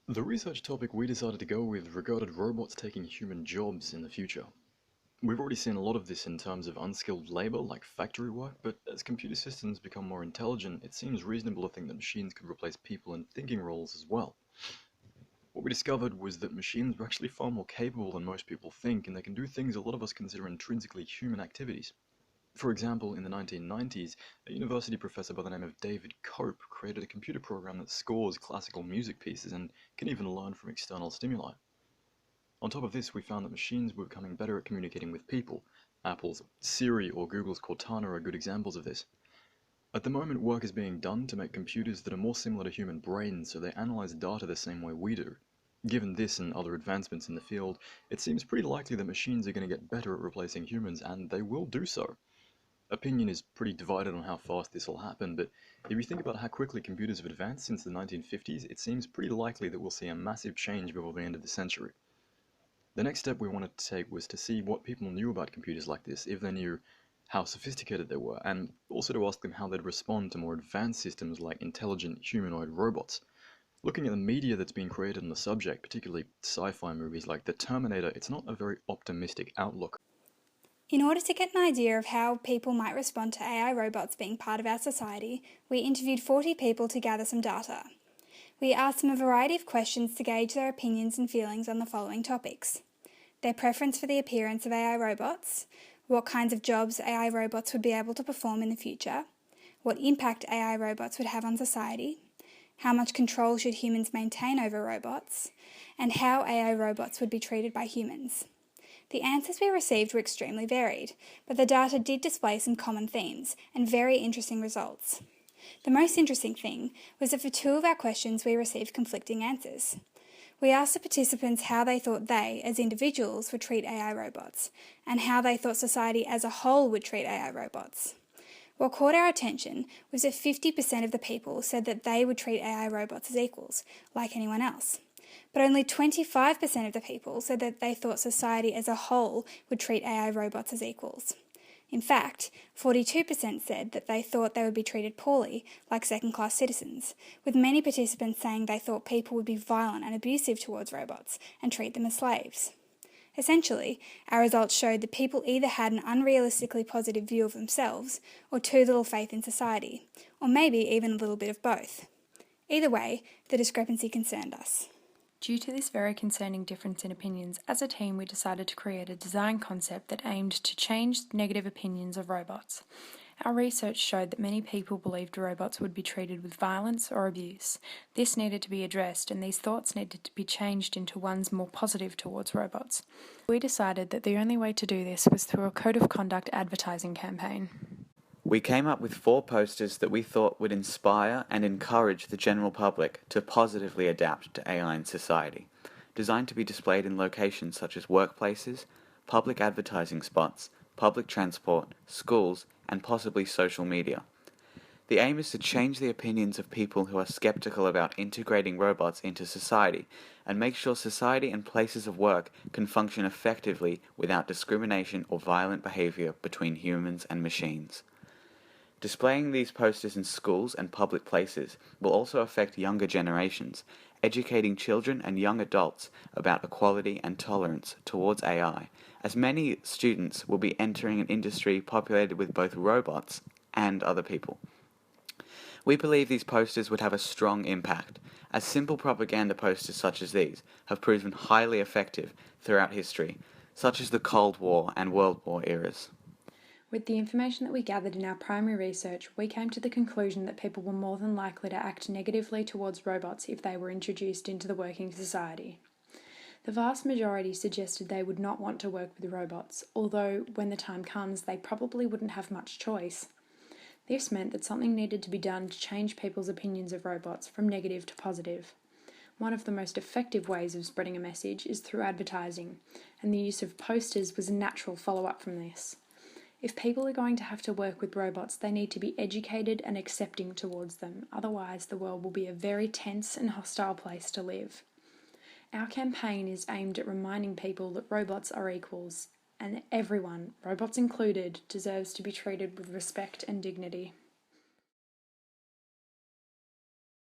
The research topic we decided to go with regarded robots taking human jobs in the future. We've already seen a lot of this in terms of unskilled labor like factory work, but as computer systems become more intelligent, it seems reasonable to think that machines could replace people in thinking roles as well. What we discovered was that machines are actually far more capable than most people think, and they can do things a lot of us consider intrinsically human activities. For example, in the 1990s, a university professor by the name of David Cope created a computer program that scores classical music pieces and can even learn from external stimuli. On top of this, we found that machines were becoming better at communicating with people. Apple's Siri or Google's Cortana are good examples of this. At the moment, work is being done to make computers that are more similar to human brains, so they analyze data the same way we do. Given this and other advancements in the field, it seems pretty likely that machines are going to get better at replacing humans, and they will do so. Opinion is pretty divided on how fast this will happen, but if you think about how quickly computers have advanced since the 1950s, it seems pretty likely that we'll see a massive change before the end of the century. The next step we wanted to take was to see what people knew about computers like this, if they knew how sophisticated they were, and also to ask them how they'd respond to more advanced systems like intelligent humanoid robots. Looking at the media that's been created on the subject, particularly sci-fi movies like The Terminator, it's not a very optimistic outlook. In order to get an idea of how people might respond to AI robots being part of our society, we interviewed 40 people to gather some data. We asked them a variety of questions to gauge their opinions and feelings on the following topics: their preference for the appearance of AI robots, what kinds of jobs AI robots would be able to perform in the future, what impact AI robots would have on society, how much control should humans maintain over robots, and how AI robots would be treated by humans. The answers we received were extremely varied, but the data did display some common themes and very interesting results. The most interesting thing was that for two of our questions we received conflicting answers. We asked the participants how they thought they, as individuals, would treat AI robots, and how they thought society as a whole would treat AI robots. What caught our attention was that 50% of the people said that they would treat AI robots as equals, like anyone else. But only 25% of the people said that they thought society as a whole would treat AI robots as equals. In fact, 42% said that they thought they would be treated poorly, like second-class citizens, with many participants saying they thought people would be violent and abusive towards robots and treat them as slaves. Essentially, our results showed that people either had an unrealistically positive view of themselves or too little faith in society, or maybe even a little bit of both. Either way, the discrepancy concerned us. Due to this very concerning difference in opinions, as a team we decided to create a design concept that aimed to change negative opinions of robots. Our research showed that many people believed robots would be treated with violence or abuse. This needed to be addressed, and these thoughts needed to be changed into ones more positive towards robots. We decided that the only way to do this was through a code of conduct advertising campaign. We came up with 4 posters that we thought would inspire and encourage the general public to positively adapt to AI in society, designed to be displayed in locations such as workplaces, public advertising spots, public transport, schools, and possibly social media. The aim is to change the opinions of people who are skeptical about integrating robots into society and make sure society and places of work can function effectively without discrimination or violent behavior between humans and machines. Displaying these posters in schools and public places will also affect younger generations, educating children and young adults about equality and tolerance towards AI, as many students will be entering an industry populated with both robots and other people. We believe these posters would have a strong impact, as simple propaganda posters such as these have proven highly effective throughout history, such as the Cold War and World War eras. With the information that we gathered in our primary research, we came to the conclusion that people were more than likely to act negatively towards robots if they were introduced into the working society. The vast majority suggested they would not want to work with robots, although when the time comes, they probably wouldn't have much choice. This meant that something needed to be done to change people's opinions of robots from negative to positive. One of the most effective ways of spreading a message is through advertising, and the use of posters was a natural follow-up from this. If people are going to have to work with robots, they need to be educated and accepting towards them, otherwise the world will be a very tense and hostile place to live. Our campaign is aimed at reminding people that robots are equals, and everyone, robots included, deserves to be treated with respect and dignity.